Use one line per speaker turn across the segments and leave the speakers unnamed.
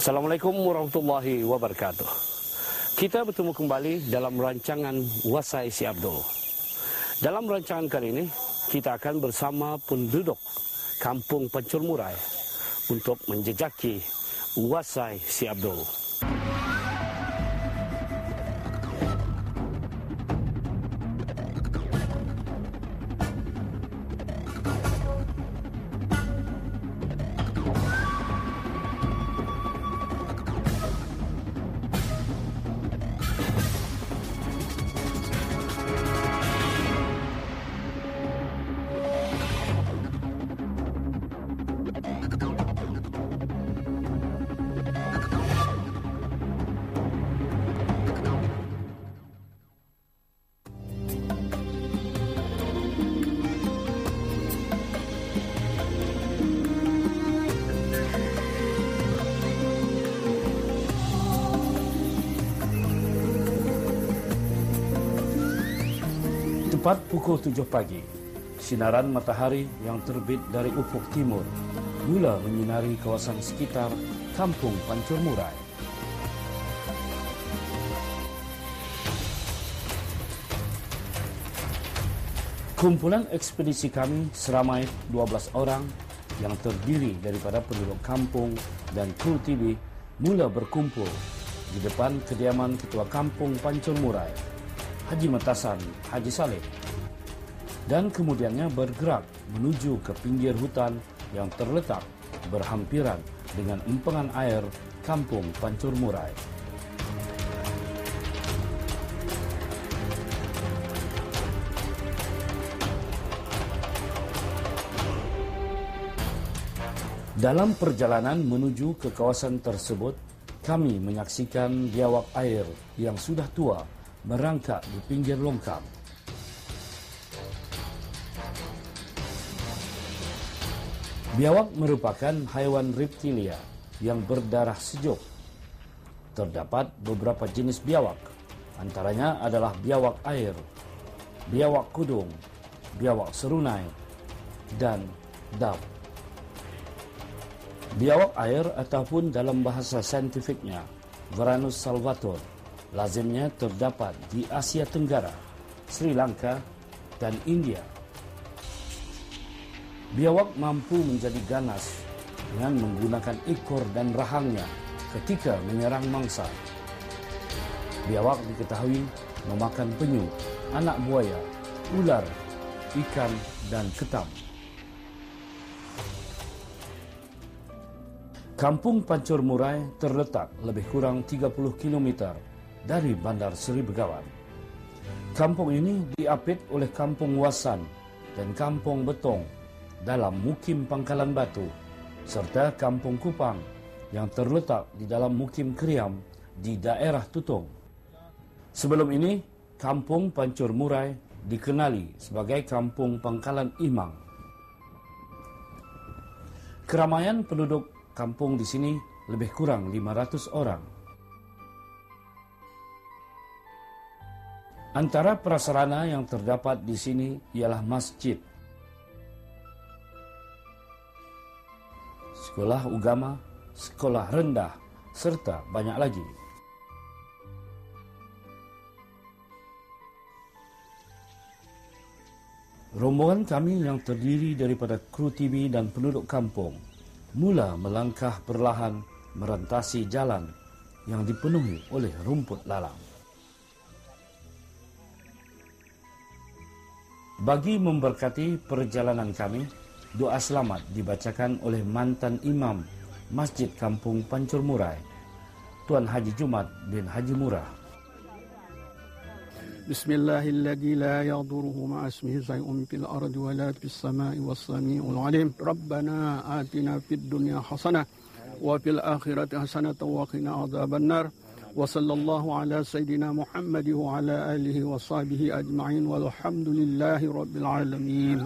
Assalamualaikum warahmatullahi wabarakatuh. Kita bertemu kembali dalam rancangan Wasai Si Abdul. Dalam rancangan kali ini, kita akan bersama penduduk Kampung Pancur Murai untuk menjejaki Wasai Si Abdul. Tepat pukul 7 pagi, sinaran matahari yang terbit dari ufuk timur mula menyinari kawasan sekitar Kampung Pancur Murai. Kumpulan ekspedisi kami seramai 12 orang yang terdiri daripada penduduk kampung dan kru TV mula berkumpul di depan kediaman Ketua Kampung Pancur Murai, Haji Metasan Haji Saleh, dan kemudiannya bergerak menuju ke pinggir hutan yang terletak berhampiran dengan empengan air Kampung Pancur Murai. Dalam perjalanan menuju ke kawasan tersebut, kami menyaksikan biawak air yang sudah tua merangkak di pinggir longkang. Biawak merupakan haiwan reptilia yang berdarah sejuk. Terdapat beberapa jenis biawak, antaranya adalah biawak air, biawak kudung, biawak serunai, dan dab. Biawak air ataupun dalam bahasa saintifiknya Varanus salvator lazimnya terdapat di Asia Tenggara, Sri Lanka, dan India. Biawak mampu menjadi ganas dengan menggunakan ekor dan rahangnya ketika menyerang mangsa. Biawak diketahui memakan penyu, anak buaya, ular, ikan, dan ketam. Kampung Pancur Murai terletak lebih kurang 30 km dari Bandar Seri Begawan. Kampung ini diapit oleh Kampung Wasan dan Kampung Betong dalam Mukim Pangkalan Batu, serta Kampung Kupang yang terletak di dalam Mukim Kriam di daerah Tutong. Sebelum ini, Kampung Pancur Murai dikenali sebagai Kampung Pangkalan Imang. Keramaian penduduk kampung di sini lebih kurang 500 orang. Antara prasarana yang terdapat di sini ialah masjid, sekolah agama, sekolah rendah, serta banyak lagi. Rombongan kami yang terdiri daripada kru TV dan penduduk kampung mula melangkah perlahan merentasi jalan yang dipenuhi oleh rumput lalang. Bagi memberkati perjalanan kami, doa selamat dibacakan oleh mantan imam Masjid Kampung Pancur Murai, Tuan Haji Jumat bin Haji Murah.
Bismillahilladzi la yaduruhu ma'asmihi shay'un fil ardi wa la fis sama'i was-sami'ul 'alim. Rabbana atina fid dunya hasanah wa fil akhirati hasanah wa qina adzabannar. Wa sallallahu ala sayyidina Muhammad wa ala alihi wa sahbihi ajma'in walhamdulillahi rabbil alamin.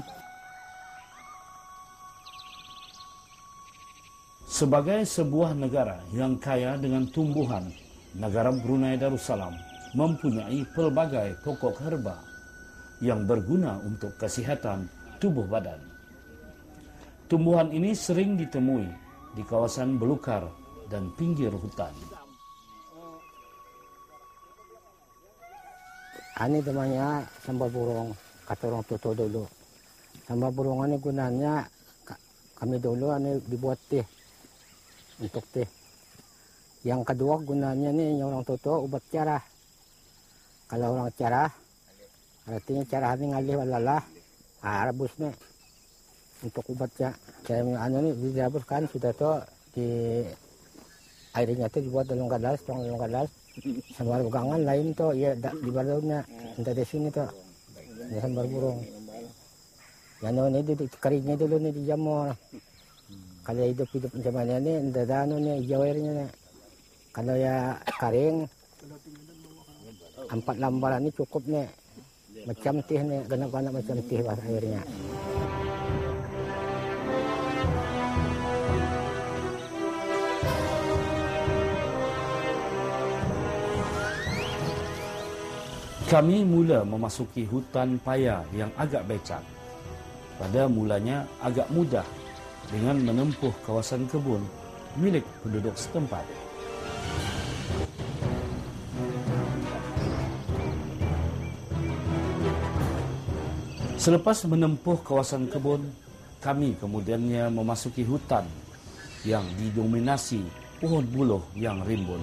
Sebagai sebuah negara yang kaya dengan tumbuhan, negara Brunei Darussalam mempunyai pelbagai pokok herba yang berguna untuk kesihatan tubuh badan. Tumbuhan ini sering ditemui di kawasan belukar dan pinggir hutan.
Ini namanya sambal burung, kata orang tua dulu. Sambal burung ini gunanya kami dulu ini dibuat teh, untuk teh. Yang kedua gunanya nih yang orang tua obat carah. Kalau orang carah, artinya carah ini ngalih walalah, rebus nih untuk obatnya. Saya ini direbuskan sudah tuh di airnya tuh dibuat dalam gelas, sambal pegangan lain tuh ya di balonnya, entah di sini tuh, di sambal burung. Yang ini keringnya dulu nih dijamur. Kalau hidup zaman ini, entah ada nih hijau airnya nih. Kalau ya kering, 4 lambaran ini cukup nih, macam teh nih, ganak-ganak macam teh airnya.
Kami mula memasuki hutan paya yang agak becek. Pada mulanya agak mudah dengan menempuh kawasan kebun milik penduduk setempat. Selepas menempuh kawasan kebun, kami kemudiannya memasuki hutan yang didominasi pohon buluh yang rimbun.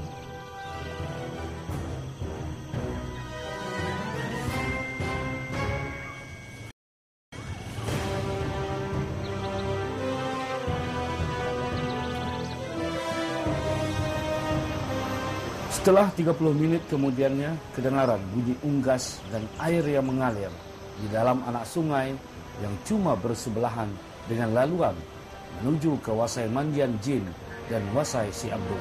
Setelah 30 menit kemudiannya, kedengaran bunyi unggas dan air yang mengalir di dalam anak sungai yang cuma bersebelahan dengan laluan menuju ke Wasai Mandian Jin dan Wasai Si Abdul.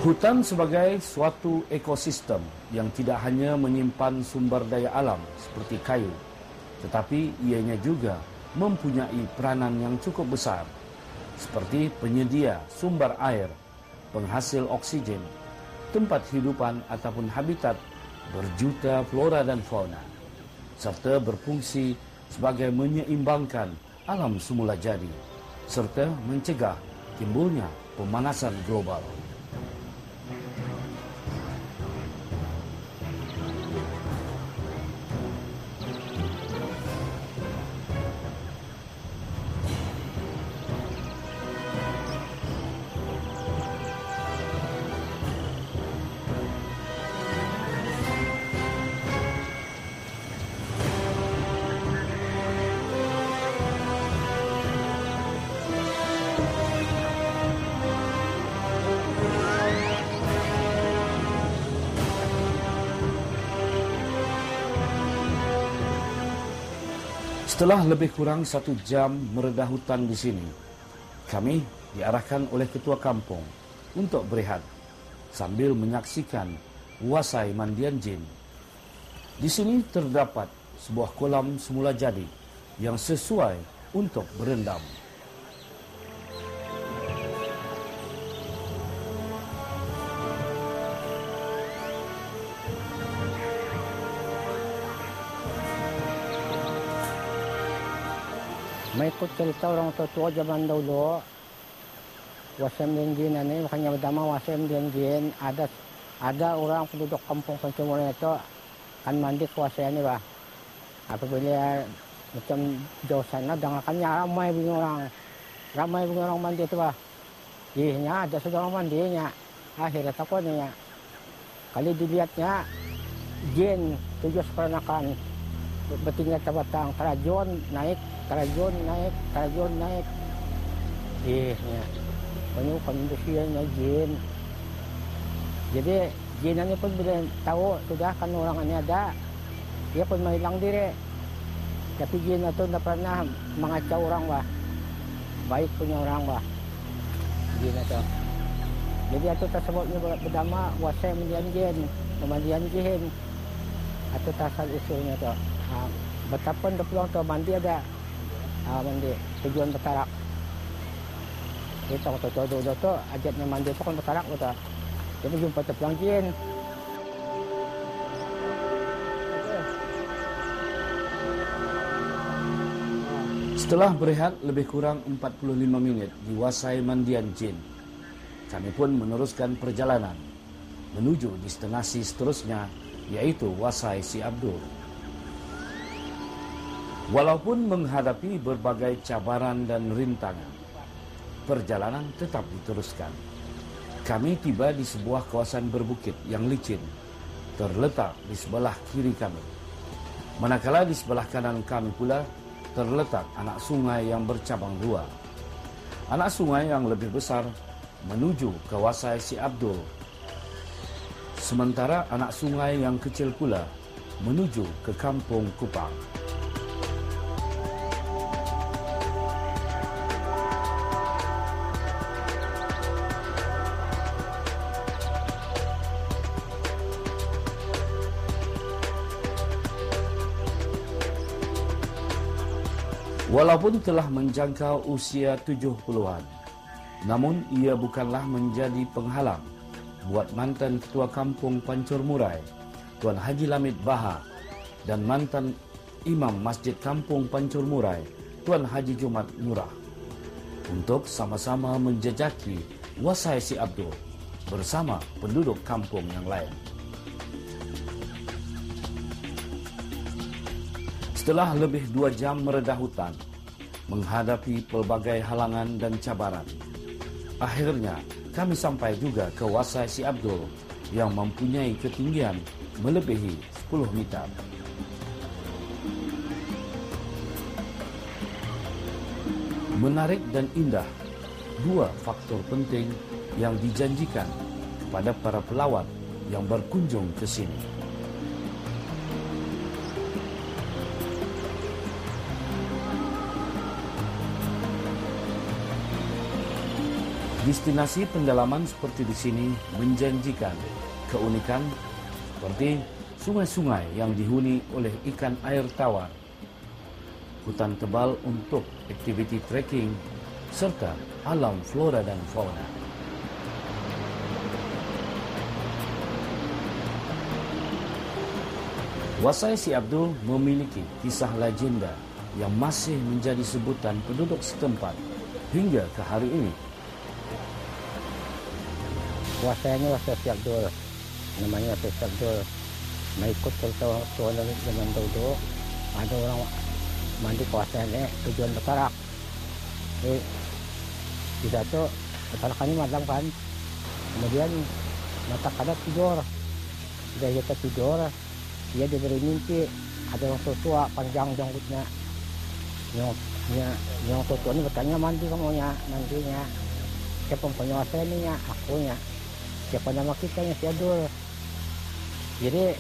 Hutan sebagai suatu ekosistem yang tidak hanya menyimpan sumber daya alam seperti kayu, tetapi ianya juga mempunyai peranan yang cukup besar, seperti penyedia sumber air, penghasil oksigen, tempat hidupan ataupun habitat berjuta flora dan fauna, serta berfungsi sebagai menyeimbangkan alam semula jadi, serta mencegah timbulnya pemanasan global. Setelah lebih kurang 1 jam meredah hutan di sini, kami diarahkan oleh ketua kampung untuk berehat sambil menyaksikan Wasai Mandian Jin. Di sini terdapat sebuah kolam semula jadi yang sesuai untuk berendam.
May ikut cerita orang tua zaman dulu, Wasai Mandian Jin ini, makanya bernama Wasai Mandian Jin. Ada orang penduduk kampung Pencumur itu kan mandi ke Wasai ini, bah. Apabila macam jauh sana, dengarkannya ramai bunyi orang mandi itu, bah. Ihnya ada sudah orang mandinya, akhirnya takutnya. Kali dilihatnya, jin 7 seperanakan, bertingkat batang, terjun naik. Ihnya, banyak kondisinya jin. Jadi jin ini pun bila tahu sudah kan orang ini ada, dia pun menghilang diri. Tapi jin itu tidak pernah mengacau orang, bah. Baik punya orang, bah. Jin itu. Jadi itu tersebutnya bernama Wasai Mandian Jin. Itu asal usulnya tu. Betapa pulang tu mandi ada. Mandi tujuan bertarak. Kita dulu tu ajatnya mandi tu kan bertarak betul. Jadi jumpa terpulang jin.
Setelah berehat lebih kurang 45 minit di Wasai Mandian Jin, kami pun meneruskan perjalanan menuju destinasi seterusnya, yaitu Wasai Si Abdul. Walaupun menghadapi berbagai cabaran dan rintangan, perjalanan tetap diteruskan. Kami tiba di sebuah kawasan berbukit yang licin, terletak di sebelah kiri kami. Manakala di sebelah kanan kami pula terletak anak sungai yang bercabang dua. Anak sungai yang lebih besar menuju ke Wasai Si Abdul, sementara anak sungai yang kecil pula menuju ke Kampung Kupang. Walaupun telah menjangkau usia 70-an, namun ia bukanlah menjadi penghalang buat mantan Ketua Kampung Pancur Murai, Tuan Haji Lamid Baha, dan mantan Imam Masjid Kampung Pancur Murai, Tuan Haji Jumat Murah, untuk sama-sama menjejaki Wasai Si Abdul bersama penduduk kampung yang lain. Setelah lebih 2 jam meredah hutan, menghadapi pelbagai halangan dan cabaran, akhirnya kami sampai juga ke Wasai Si Abdul yang mempunyai ketinggian melebihi 10 meter. Menarik dan indah, 2 faktor penting yang dijanjikan kepada para pelawat yang berkunjung ke sini. Destinasi pendalaman seperti di sini menjanjikan keunikan seperti sungai-sungai yang dihuni oleh ikan air tawar, hutan tebal untuk aktiviti trekking, serta alam flora dan fauna. Wasai Si Abdul memiliki kisah legenda yang masih menjadi sebutan penduduk setempat hingga ke hari ini.
Wasainya Wasai Si Abdul, namanya Wasai Si Abdul. Mengikut cerita orang dari zaman dulu, ada orang mandi ke wasainya tujuan bertarak. Di situ bertarakannya malam kan. Kemudian mata kada tidur. Sudah kita tidur, dia diberi mimpi ada orang tua panjang janggutnya. Yang tua ini bertanya mandi kamunya, mandinya. Siapa punya wasainya? Akunya. Siapa nama kita Si Abdul. Jadi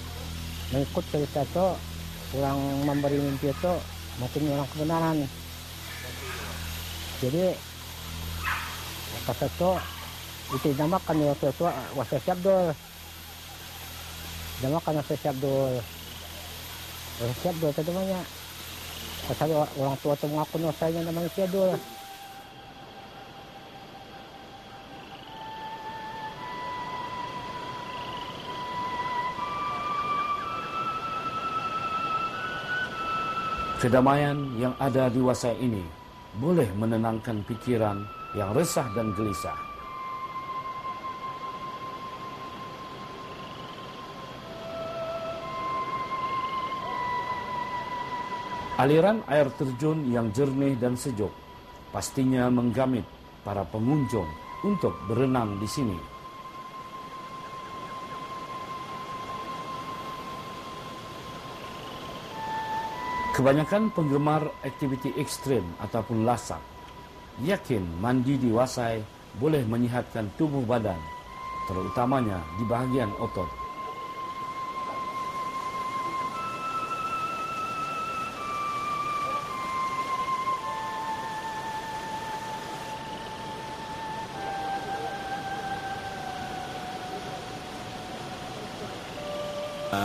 mengikut cerita itu, orang memberi mimpi itu mungkin orang kebenaran. Jadi kata itu dinamakan waktu itu Wasai Si Abdul. Dinamakan Wasai Si Abdul. Wasai Si Abdul itu namanya. Kata orang tua itu mengaku wasainya namanya Si Abdul.
Kedamaian yang ada di Wasai ini boleh menenangkan pikiran yang resah dan gelisah. Aliran air terjun yang jernih dan sejuk pastinya menggamit para pengunjung untuk berenang di sini. Kebanyakan penggemar aktiviti ekstrim ataupun lasak yakin mandi di Wasai boleh menyihatkan tubuh badan, terutamanya di bahagian otot.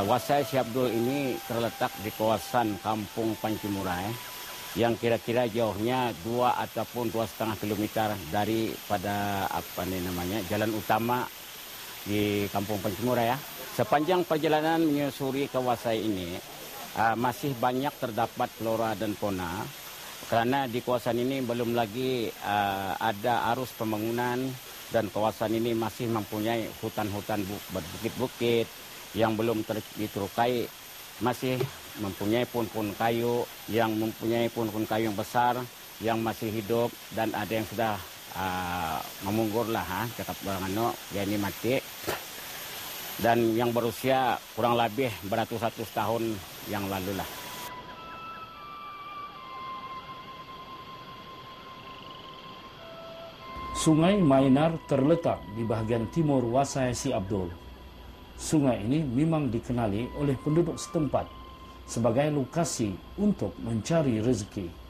Wasai Si Abdul ini terletak di kawasan Kampung Pancur Murai yang kira-kira jauhnya 2 ataupun 2,5 kilometer daripada jalan utama di Kampung Pancur Murai ya. Sepanjang perjalanan menyusuri ke Wasai ini masih banyak terdapat flora dan fauna karena di kawasan ini belum lagi ada arus pembangunan dan kawasan ini masih mempunyai hutan-hutan berbukit-bukit yang belum diterukai, masih mempunyai pohon-pohon kayu yang yang besar yang masih hidup, dan ada yang sudah memunggur lah, cakap barangano, ya ini mati, dan yang berusia kurang lebih beratus-ratus tahun yang lalu lah.
Sungai Mainar terletak di bahagian timur Wasai Si Abdul. Sungai ini memang dikenali oleh penduduk setempat sebagai lokasi untuk mencari rezeki.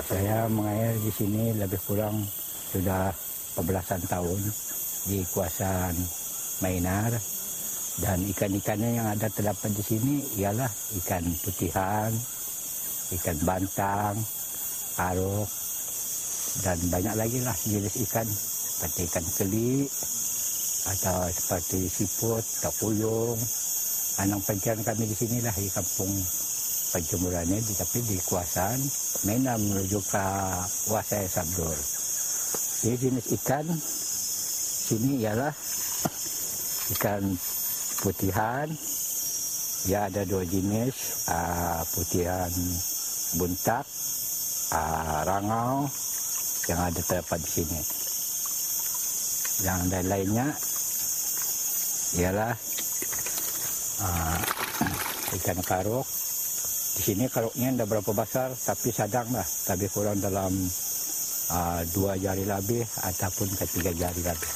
Saya mengair di sini lebih kurang sudah belasan tahun di kawasan Mainar, dan ikan-ikannya yang ada terdapat di sini ialah ikan putihan, ikan bantang, arok, dan banyak lagi lah jenis ikan seperti ikan keli atau seperti siput, takuyung. Anak pencarian kami di sinilah di kampung penjemurannya, tapi di kawasan Mainar menuju ke Wasai Si Abdul. Jadi jenis ikan sini ialah ikan putihan. Ya, ada dua jenis, putihan buntak, rangau yang ada terdapat di sini. Yang lain-lainnya ialah ikan karok. Di sini karoknya tidak berapa besar, tapi sedang lah, tapi kurang dalam 2 jari lebih ataupun ke 3 jari lebih.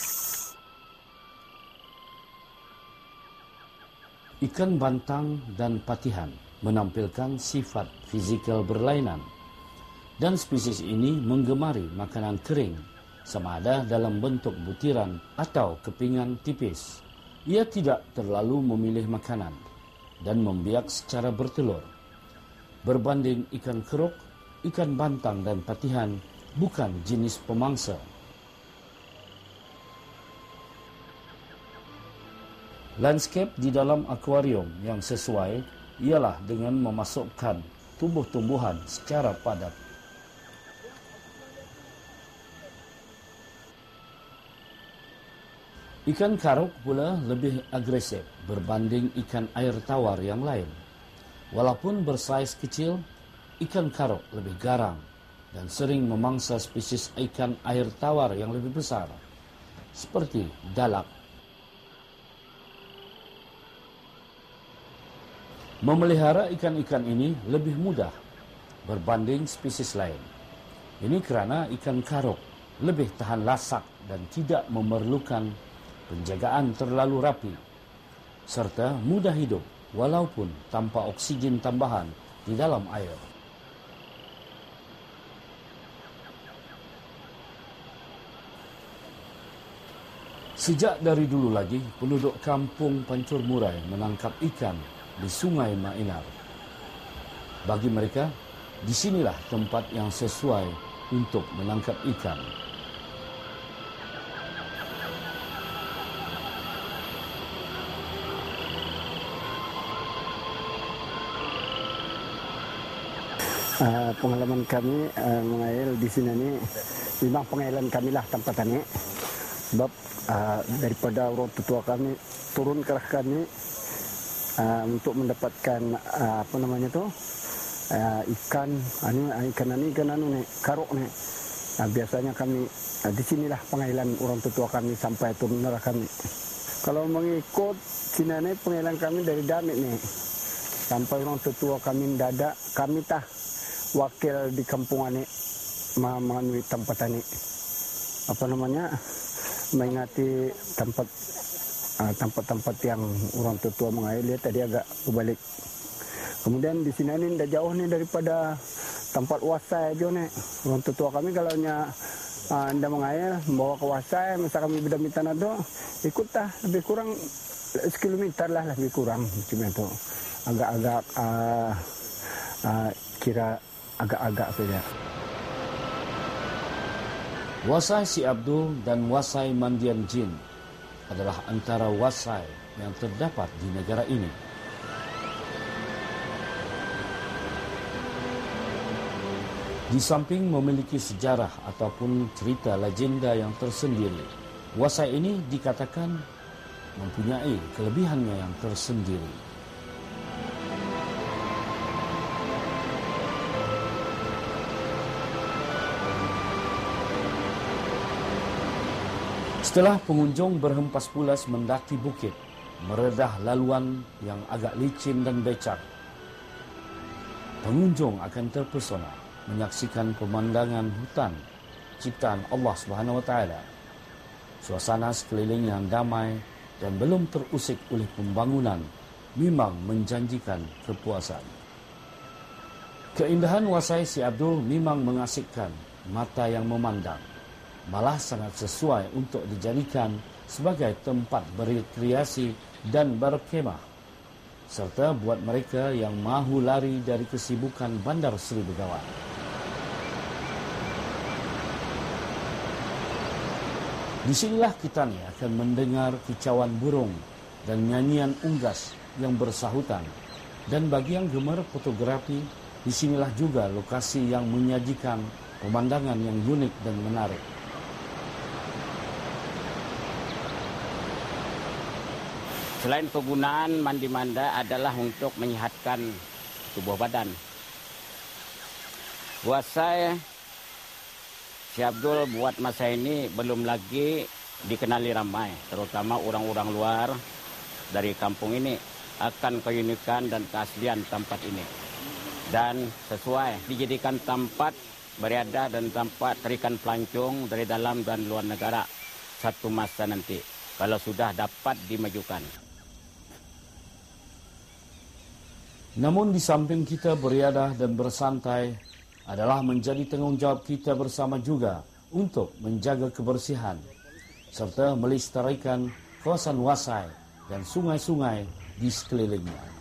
Ikan bantang dan patihan menampilkan sifat fizikal berlainan, dan spesies ini menggemari makanan kering, sama ada dalam bentuk butiran atau kepingan tipis. Ia tidak terlalu memilih makanan dan membiak secara bertelur. Berbanding ikan keruk, ikan bantang dan patihan bukan jenis pemangsa. Landscape di dalam akuarium yang sesuai ialah dengan memasukkan tumbuh-tumbuhan secara padat. Ikan karuk pula lebih agresif berbanding ikan air tawar yang lain. Walaupun bersaiz kecil, ikan karuk lebih garang dan sering memangsa spesies ikan air tawar yang lebih besar, seperti dalak. Memelihara ikan-ikan ini lebih mudah berbanding spesies lain. Ini kerana ikan karuk lebih tahan lasak dan tidak memerlukan penjagaan terlalu rapi, serta mudah hidup walaupun tanpa oksigen tambahan di dalam air. Sejak dari dulu lagi, penduduk kampung Pancur Murai menangkap ikan di Sungai Mainar. Bagi mereka, disinilah tempat yang sesuai untuk menangkap ikan.
Pengalaman kami mengail di sini ini memang pengailan kami lah tempat ini, sebab daripada orang tua kami turun ke arah kami untuk mendapatkan ikan nih karuk nih. Biasanya kami di sinilah pengailan orang tua kami sampai turun ke arah kami. Kalau mengikut sini nih pengailan kami dari Damit nih sampai orang tua kami dadak, kami tah wakil di kampung ini menganui tempat ini mengingati tempat-tempat yang orang tua mengair. Lihat tadi agak berbalik. Kemudian di sini ini tidak jauh nih daripada tempat Wasai aja nih. Orang tua kami kalau anda mengair membawa ke Wasai, misal kami beda tanah itu ikut tah lebih kurang 1 kilometer lah, lebih kurang cuma itu agak-agak kira agak-agak saja.
Wasai Si Abdul dan Wasai Mandian Jin adalah antara wasai yang terdapat di negara ini. Di samping memiliki sejarah ataupun cerita legenda yang tersendiri, Wasai ini dikatakan mempunyai kelebihannya yang tersendiri. Setelah pengunjung berhempas pulas mendaki bukit, meredah laluan yang agak licin dan becek, pengunjung akan terpesona menyaksikan pemandangan hutan ciptaan Allah Subhanahu wa taala. Suasana sekeliling yang damai dan belum terusik oleh pembangunan memang menjanjikan kepuasan. Keindahan Wasai Si Abdul memang mengasyikkan mata yang memandang, malah sangat sesuai untuk dijadikan sebagai tempat berrekreasi dan berkemah, serta buat mereka yang mahu lari dari kesibukan Bandar Seri Begawan. Di sinilah kita akan mendengar kicauan burung dan nyanyian unggas yang bersahutan. Dan bagi yang gemar fotografi, di sinilah juga lokasi yang menyajikan pemandangan yang unik dan menarik.
Selain penggunaan mandi manda adalah untuk menyehatkan tubuh badan. Wasai Si Abdul buat masa ini belum lagi dikenali ramai, terutama orang-orang luar dari kampung ini akan keunikan dan keaslian tempat ini. Dan sesuai dijadikan tempat beriadah dan tempat terikan pelancong dari dalam dan luar negara satu masa nanti, kalau sudah dapat dimajukan.
Namun di samping kita beriadah dan bersantai, adalah menjadi tanggung jawab kita bersama juga untuk menjaga kebersihan serta melestarikan kawasan Wasai dan sungai-sungai di sekelilingnya.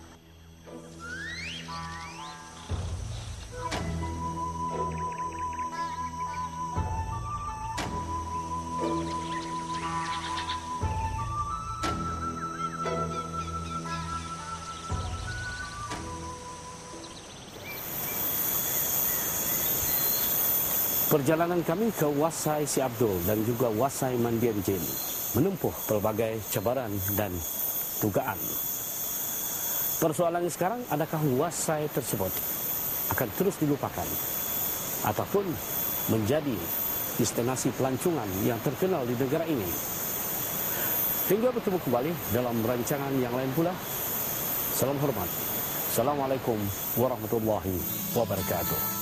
Perjalanan kami ke Wasai Si Abdul dan juga Wasai Mandian Jin menempuh pelbagai cabaran dan dugaan. Persoalannya sekarang, adakah Wasai tersebut akan terus dilupakan ataupun menjadi destinasi pelancongan yang terkenal di negara ini? Hingga bertemu kembali dalam rancangan yang lain pula. Salam hormat. Assalamualaikum warahmatullahi wabarakatuh.